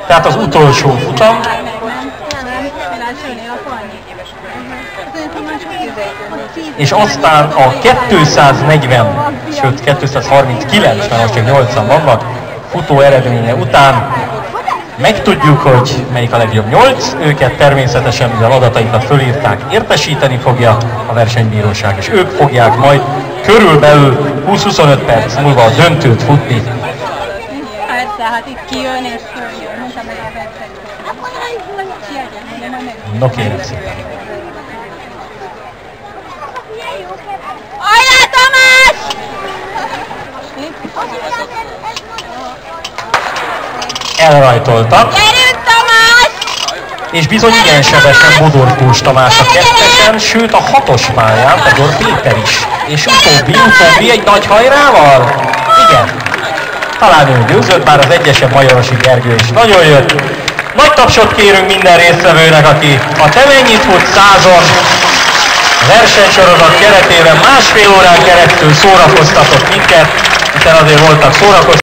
Tehát az utolsó futam. És aztán a 240, sőt 239, mert most csak 8-an vannak, futó eredménye után megtudjuk, hogy melyik a legjobb 8. Őket természetesen, mivel adataikat fölírták, értesíteni fogja a versenybíróság, és ők fogják majd körülbelül 20-25 perc múlva a döntőt futni. Persze, hát itt kijön és följön, mondtam meg a versenyt. No kérem szépen. Ajlá Tamás! Elrajtoltak. Gyerünk Tamás! És bizony igen sebesen Bodor Kós Tamás a 2-esen, sőt a 6-os pályán Fedor Péter is. És utóbbi egy nagy hajrával? Igen. Talán ő győzött, bár az 1-esen Majorosi Gergő is nagyon jött. Nagy tapsot kérünk minden résztvevőnek, aki a Te mennyit fut 100-on versenysorozat keretében 1,5 órán keresztül szórakoztatott minket, hiszen azért voltak szórakoztatók.